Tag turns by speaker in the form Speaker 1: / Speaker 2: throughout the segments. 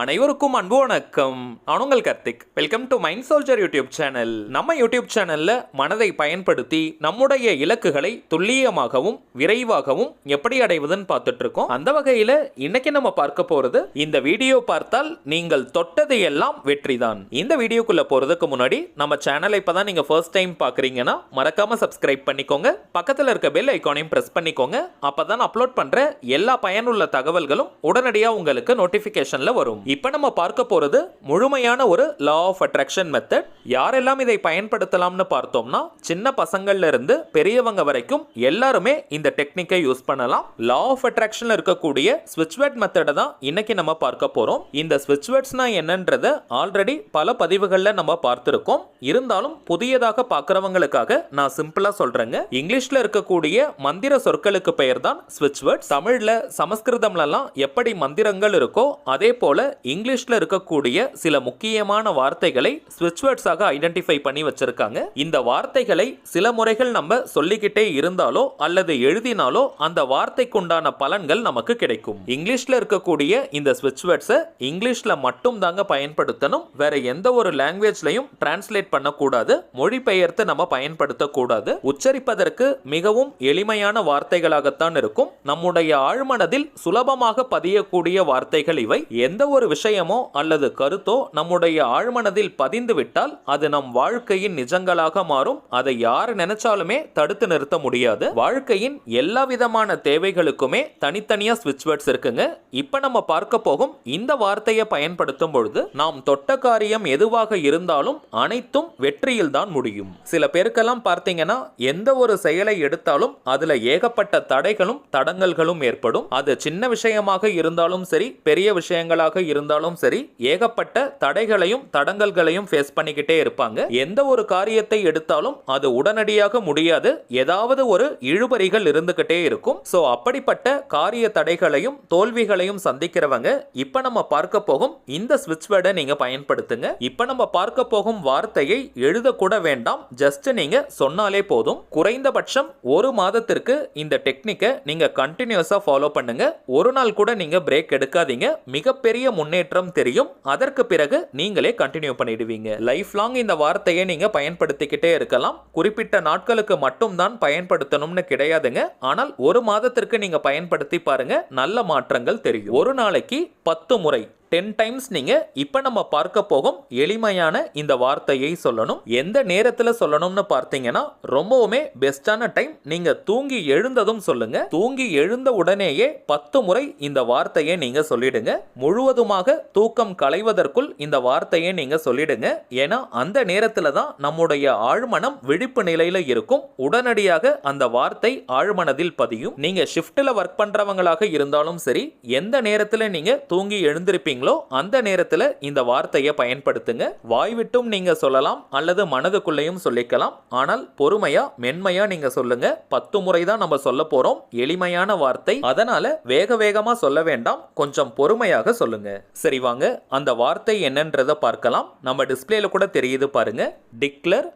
Speaker 1: அனைவருக்கும் அன்பு வணக்கம். நான் உங்கள் Karthik. Welcome to mind soldier YouTube channel. நம்ம யூடியூப் சேனல்ல மனதை பயன்படுத்தி நம்முடைய இலக்குகளை துல்லியமாகவும் விரைவாகவும் எப்படி அடைவதுன்னு பார்த்துட்டு இருக்கோம். அந்த வகையில இன்னைக்கு நம்ம பார்க்க போறது, இந்த வீடியோ பார்த்தால் நீங்கள் தொட்டது எல்லாம் வெற்றிதான். இந்த வீடியோக்குள்ள போறதுக்கு முன்னாடி நம்ம சேனலை இப்பதான் நீங்க ஃபர்ஸ்ட் டைம் பாக்குறீங்கன்னா மறக்காம சப்ஸ்கிரைப் பண்ணிக்கோங்க. பக்கத்துல இருக்க பெல் ஐகானையும் பிரஸ் பண்ணிக்கோங்க. அப்பதான் அப்லோட் பண்ற எல்லா பயனுள்ள தகவல்களும் உடனடியாக உங்களுக்கு நோட்டிபிகேஷன்ல வரும். இப்ப நம்ம பார்க்க போறது முழுமையான ஒரு லா ஆஃப் அட்ராக்ஷன் மெத்தட். யாரெல்லாம் இதை பயன்படுத்தலாம்னு பார்த்தோம்னா, சின்ன பசங்கள்ல இருந்து பெரியவங்க வரைக்கும் எல்லாருமே இந்த டெக்னிக்கை யூஸ் பண்ணலாம். லா ஆஃப் அட்ராக்ஷன்ல இருக்கக்கூடிய ஸ்விட்ச் வேர்ட் மெத்தடை தான் இன்னைக்கு நம்ம பார்க்க போறோம். இந்த ஸ்விட்ச் வேர்ட்ஸ்னா என்னன்றத ஆல்ரெடி பல பதிவுகள்ல நம்ம பார்த்திருக்கோம். இருந்தாலும் புதியதாக பார்க்கறவங்களுக்காக நான் சிம்பிளா சொல்றேங்க. இங்கிலீஷ்ல இருக்கக்கூடிய மந்திர சொற்களுக்கு பெயர் தான் ஸ்விட்ச் வேர்ட்ஸ். தமிழ்ல சமஸ்கிருதம்லாம் எப்படி மந்திரங்கள் இருக்கோ அதே போல இங்கிலீஷ்ல இருக்கக்கூடிய சில முக்கியமான வார்த்தைகளை ஸ்விட்ச் வேர்ட்ஸாக ஐடென்டிஃபை பண்ணி வச்சிருக்காங்க. இந்த வார்த்தைகளை சில முறைகள் நம்ம சொல்லிக்கிட்டே இருந்தாலோ அல்லது எழுதினாலோ அந்த வார்த்தைக்குண்டான பலன்கள் நமக்கு கிடைக்கும். இங்கிலீஷ்ல இருக்கக்கூடிய இந்த ஸ்விட்ச் வேர்ட்ஸை இங்கிலீஷ்ல மட்டும் தாங்க பயன்படுத்தணும். வேற எந்த ஒரு லாங்குவேஜ்லயும் டிரான்ஸ்லேட் பண்ணக்கூடாது, மொழிபெயர்த்து நம்ம பயன்படுத்தக்கூடாது. உச்சரிப்பதற்கு மிகவும் எளிமையான வார்த்தைகளாகத்தான் இருக்கும். நம்முடைய ஆழ்மனதில் சுலபமாக பதியக்கூடிய வார்த்தைகள் இவை. எந்த ஒரு விஷயமோ அல்லது கருத்தோ நம்முடைய ஆழ்மனதில் பதிந்து விட்டால் அது நம் வாழ்க்கையின் நிஜங்களாக மாறும். அதை யார் நினைச்சாலுமே தடுத்து நிறுத்த முடியாது. வாழ்க்கையின் எல்லா விதமான தேவைகளுக்குமே தனித்தனியா ஸ்விட்ச் வேர்ட்ஸ் இருக்குங்க. இப்ப நம்ம பார்க்க போகும் இந்த வார்த்தையை பயன்படுத்தும் பொழுது நாம் தொட்ட காரியம் எதுவாக இருந்தாலும் அனைத்தும் வெற்றியில் தான் முடியும். சில பேருக்கெல்லாம் பார்த்தீங்கன்னா, எந்த ஒரு செயலை எடுத்தாலும் அதுல ஏகப்பட்ட தடைகளும் தடங்கல்களும் ஏற்படும். அது சின்ன விஷயமாக இருந்தாலும் சரி, பெரிய விஷயங்களாக இருந்தாலும் சரி, ஏகப்பட்ட தடைகளையும் தடங்கல்களையும் ஃபேஸ் பண்ணிக்கிட்டே இருப்பாங்க. எந்த ஒரு காரியத்தை எடுத்தாலும் அது உடனடியாக முடியாது. ஏதாவது ஒரு இழுபறிகள் இருந்துகிட்டே இருக்கும். சோ அப்படிப்பட்ட காரிய தடைகளையும் தோல்விகளையும் சந்திக்கிறவங்க இப்ப நம்ம பார்க்க போகும் இந்த ஸ்விட்ச் வேர்டை நீங்க பயன்படுத்துங்க. இப்ப நம்ம பார்க்க போகும் வார்த்தையை எழுதக்கூட வேண்டாம், ஜஸ்ட் நீங்க சொன்னாலே போதும். குறைந்தபட்சம் ஒரு மாதத்திற்கு இந்த டெக்னிக்கை நீங்க கண்டினியூஸா ஃபாலோ பண்ணுங்க. ஒரு நாள் கூட நீங்க பிரேக் எடுக்காதீங்க. மிகப்பெரிய முன்னேற்றம் தெரியும். அதற்கு பிறகு நீங்களே கண்டினியூ பண்ணிடுவீங்க. லைஃப் லாங் இந்த வார்த்தையை நீங்க பயன்படுத்திக்கிட்டே இருக்கலாம். குறிப்பிட்ட நாட்களுக்கு மட்டும் தான் பயன்படுத்தணும்னு கிடையாதுங்க. ஆனால் ஒரு மாதத்திற்கு நீங்க பயன்படுத்தி பாருங்க, நல்ல மாற்றங்கள் தெரியும். ஒரு நாளைக்கு 10 முறை 10 டைம்ஸ் நீங்க இப்ப நம்ம பார்க்க போகும் எளிமையான இந்த வார்த்தையை சொல்லணும். எந்த நேரத்துல சொல்லணும்னு பார்த்தீங்கன்னா, ரொம்பவுமே பெஸ்டான டைம் நீங்க தூங்கி எழுந்ததும் சொல்லுங்க. தூங்கி எழுந்த உடனேயே 10 முறை இந்த வார்த்தையை நீங்க சொல்லிடுங்க. முழுவதுமாக தூக்கம் களைவதற்குள் இந்த வார்த்தையை நீங்க சொல்லிடுங்க. ஏன்னா அந்த நேரத்துல தான் நம்முடைய ஆழ்மனம் விழிப்பு நிலையில இருக்கும். உடனடியாக அந்த வார்த்தை ஆழ்மனதில் பதியும். நீங்க ஷிஃப்ட்ல ஒர்க் பண்றவங்களாக இருந்தாலும் சரி, எந்த நேரத்துல நீங்க தூங்கி எழுந்திருப்பீங்க அந்த நேரத்தில் இந்த வார்த்தையை பயன்படுத்துங்க. வாய் விட்டும் நீங்க சொல்லலாம் அல்லது மனதுக்குள்ளேயும் சொல்லிக்கலாம். ஆனால் பொறுமையா மென்மையா நீங்க சொல்லுங்க. 10 முறை தான் நம்ம சொல்ல போறோம். எளிமையான வார்த்தை, அதனால வேக வேகமா சொல்ல வேண்டாம், கொஞ்சம் பொறுமையாக சொல்லுங்க. சரி, வாங்க அந்த வார்த்தை என்னன்றதை பார்க்கலாம். நம்ம டிஸ்பிளேல கூட தெரியுது பாருங்க. Declare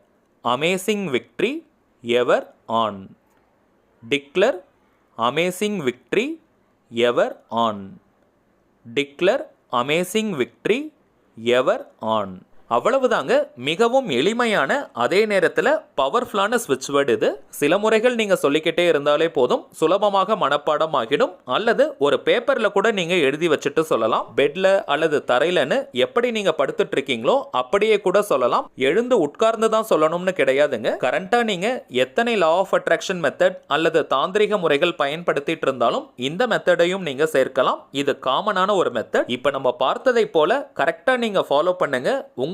Speaker 1: amazing victory ever on. Declare amazing victory ever on. Declare amazing victory ever on. அவ்வளவுதாங்க. மிகவும் எளிமையான அதே நேரத்தில் பவர்ஃபுல்லான ஸ்விட்ச் வேர்டு இது. சில முறைகள் நீங்க சொல்லிக்கிட்டே இருந்தாலே போதும், சுலபமாக மனப்பாடம் ஆகிடும். அல்லது ஒரு பேப்பர்ல கூட நீங்க எழுதி வச்சுட்டு சொல்லலாம். பெட்ல அல்லது தரையிலன்னு எப்படி நீங்க படுத்துட்டு இருக்கீங்களோ அப்படியே கூட சொல்லலாம். எழுந்து உட்கார்ந்து தான் சொல்லணும்னு கிடையாதுங்க. கரண்டா நீங்க எத்தனை லா ஆஃப் அட்ராக்ஷன் மெத்தட் அல்லது தாந்திரிக முறைகள் பயன்படுத்திட்டு இருந்தாலும் இந்த மெத்தடையும் நீங்க சேர்க்கலாம். இது காமனான ஒரு மெத்தட். இப்ப நம்ம பார்த்ததை போல கரெக்டா நீங்க ஃபாலோ பண்ணுங்க.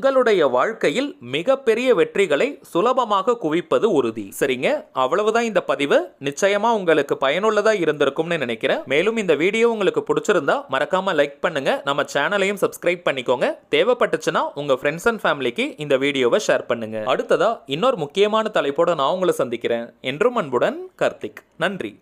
Speaker 1: உங்களுடைய வாழ்க்கையில் மிகப்பெரிய வெற்றிகளை சுலபமாக குவிப்பது உறுதி. சரிங்க, அவ்வளவுதான் இந்த பதிவு. நிச்சயமா உங்களுக்கு பயனுள்ளதா இருந்திருக்கும்னு நினைக்கிறேன். மேலும் இந்த வீடியோ உங்களுக்கு பிடிச்சிருந்தா மறக்காம லைக் பண்ணுங்க. நம்ம சேனலையும் சப்ஸ்கிரைப் பண்ணிக்கோங்க. தேவைப்பட்டுச்சுன்னா உங்க ஃப்ரெண்ட்ஸ் அண்ட் ஃபேமிலிக்கு இந்த வீடியோவை ஷேர் பண்ணுங்க. அடுத்ததா இன்னொரு முக்கியமான தலைப்போட நான் உங்களை சந்திக்கிறேன். என்றும் அன்புடன் கார்த்திக். நன்றி.